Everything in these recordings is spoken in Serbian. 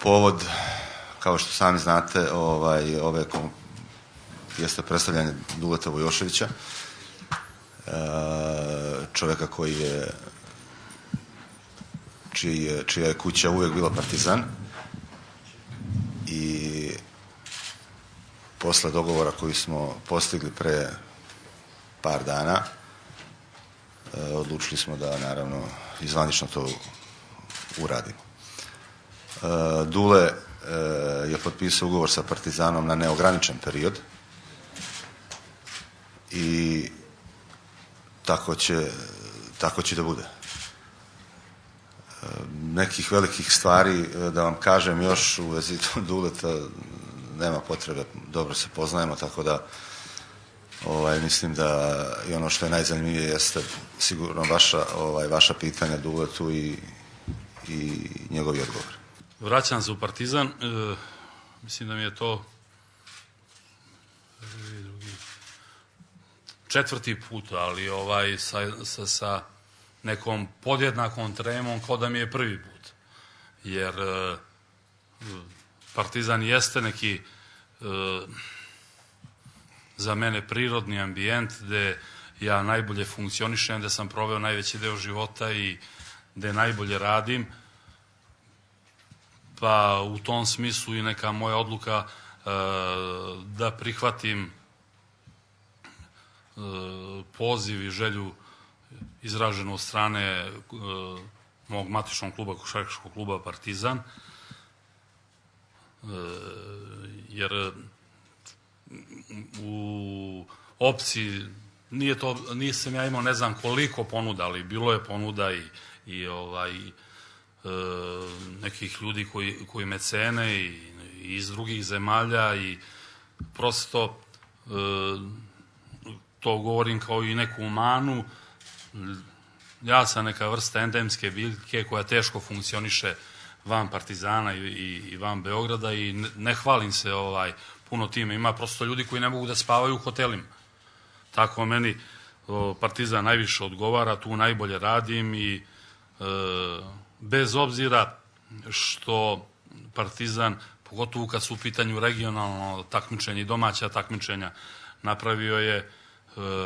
Povod, kao što sami znate, jeste predstavljanje Duleta Vujoševića, čovjeka čija je kuća uvijek bila Partizan, i posle dogovora koji smo postigli pre par dana odlučili smo da naravno izvanično to uradimo. Dule je potpisao ugovor sa Partizanom na neograničen period i tako će da bude. Nekih velikih stvari da vam kažem još u vezi Duleta nema potrebe, dobro se poznajemo, tako da mislim da i ono što je najzanimljivije jeste sigurno vaša pitanja Duletu i njegovi odgovor. Vraćam se u Partizan, mislim da mi je to četvrti put, ali sa nekom podjednakom tremom kao da mi je prvi put. Jer Partizan jeste neki za mene prirodni ambijent gde ja najbolje funkcionišem, gde sam proveo najveći deo života i gde najbolje radim. Pa u tom smislu i neka moja odluka da prihvatim poziv i želju izraženu od strane mog matičnog kluba, košarkaškog kluba Partizan, jer u opciji nisam ja imao ne znam koliko ponuda, ali bilo je ponuda i nekih ljudi koji me cene i iz drugih zemalja i prosto to govorim kao i neku manu. Ja sam neka vrsta endemske biljke koja teško funkcioniše van Partizana i van Beograda i ne hvalim se puno time. Ima prosto ljudi koji ne mogu da spavaju u hotelima. Tako meni Partizan najviše odgovara, tu najbolje radim i bez obzira što Partizan, pogotovo kad su u pitanju regionalno takmičenje i domaća takmičenja, napravio je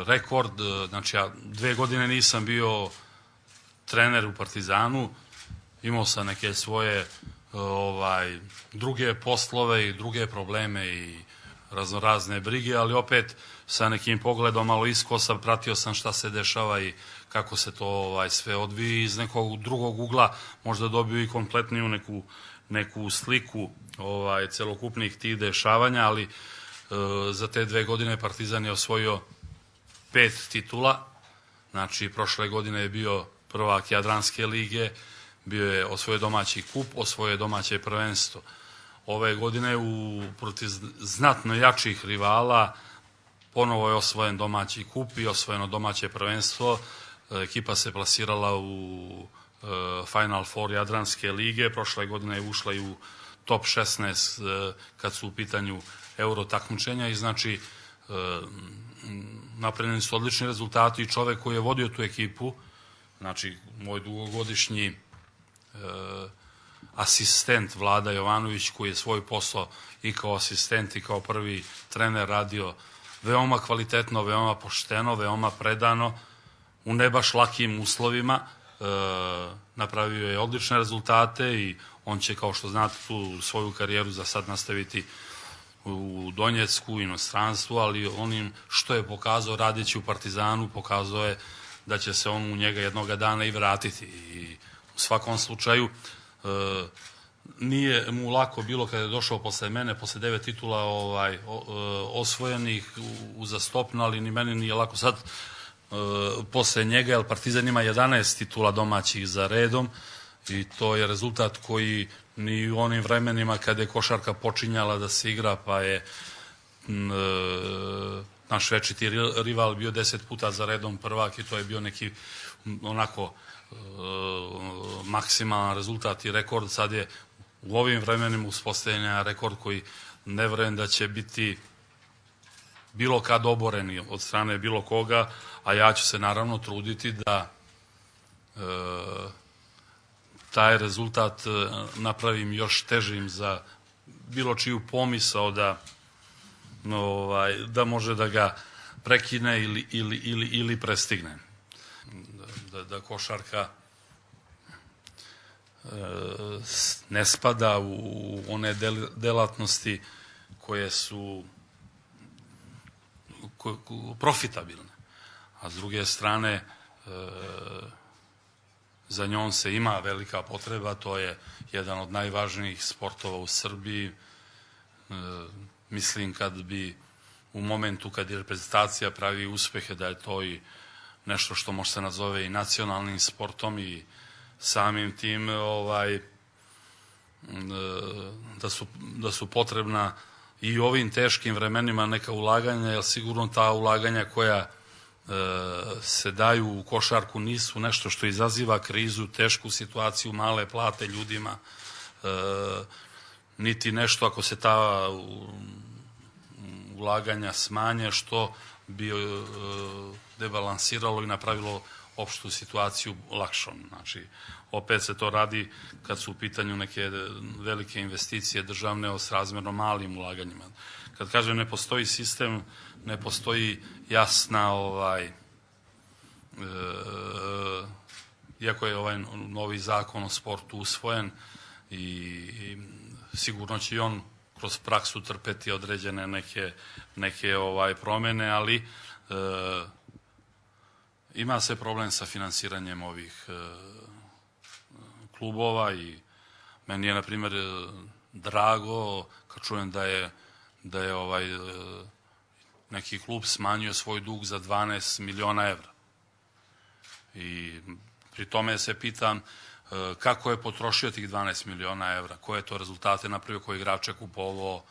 rekord. Znači ja 2 godine nisam bio trener u Partizanu, imao sam neke svoje druge poslove i druge probleme i raznorazne brige, ali opet sa nekim pogledom malo iskosa pratio sam šta se dešava i kako se to sve odvije, iz nekog drugog ugla možda dobio i kompletniju neku sliku celokupnih tih dešavanja, ali za te 2 godine Partizan je osvojio 5 titula. Znači prošle godine je bio prvak Jadranske lige, bio je osvojio domaći kup, osvojio domaće prvenstvo. Ove godine protiv znatno jačih rivala ponovo je osvojen domaći kup i osvojeno domaće prvenstvo. Ekipa se plasirala u Final Four Jadranske lige. Prošle godine je ušla i u top 16 kad su u pitanju euro takmičenja i znači napravljeni su odlični rezultati i čovek koji je vodio tu ekipu, znači moj dugogodišnji asistent Vlada Jovanović, koji je svoj posao i kao asistent i kao prvi trener radio veoma kvalitetno, veoma pošteno, veoma predano, u ne baš lakim uslovima, napravio je odlične rezultate i on će, kao što znate, tu svoju karijeru za sad nastaviti u Donjecku, inostranstvu, ali onim što je pokazao radeći u Partizanu, pokazao je da će se on u njega jednoga dana i vratiti. I u svakom slučaju nije mu lako bilo kada je došao posle mene, posle 9 titula osvojenih uzastopno, ali ni meni nije lako sad posle njega, jer Partizan ima 11 titula domaćih za redom i to je rezultat koji ni u onim vremenima kada je košarka počinjala da se igra, pa je naš večiti rival bio 10 puta za redom prvak i to je bio neki onako maksimalan rezultat i rekord. Sad je u ovim vremenima uspostavljen rekord koji ne vjerujem da će biti bilo kad oboreni od strane bilo koga, a ja ću se naravno truditi da taj rezultat napravim još težim za bilo čiju pomisao da može da ga prekine ili prestigne. Da košarka ne spada u one delatnosti koje su profitabilne, a s druge strane za njom se ima velika potreba, to je jedan od najvažnijih sportova u Srbiji. Mislim kad bi u momentu kad je reprezentacija pravi uspehe da je to i nešto što može se nazove i nacionalnim sportom i samim tim da su potrebna i u ovim teškim vremenima neka ulaganja, jer sigurno ta ulaganja koja se daju u košarku nisu nešto što izaziva krizu, tešku situaciju, male plate ljudima, niti nešto ako se ta ulaganja smanje što bi debalansiralo i napravilo opštu situaciju lakšom. Znači, opet se to radi kad su u pitanju neke velike investicije državne s razmjerno malim ulaganjima. Kad kažem ne postoji sistem, ne postoji jasna iako je ovaj novi zakon o sportu usvojen i sigurno će i on kroz praksu trpeti određene neke promjene, ali ima se problem sa finansiranjem ovih klubova i meni je, na primjer, drago kad čujem da je neki klub smanjio svoj dug za 12 miliona evra. I pri tome se pitam kako je potrošio tih 12 miliona evra, koje je to rezultate napravio, koje igrače kupovao,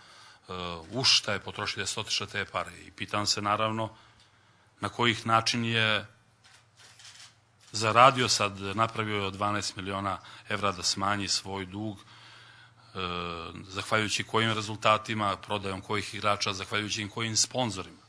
u šta je potrošio, da je otišao te pare. I pitam se naravno na kojih način je zaradio sad, napravio je od 12 miliona evra da smanji svoj dug, zahvaljujući kojim rezultatima, prodajom kojih igrača, zahvaljujući kojim sponzorima.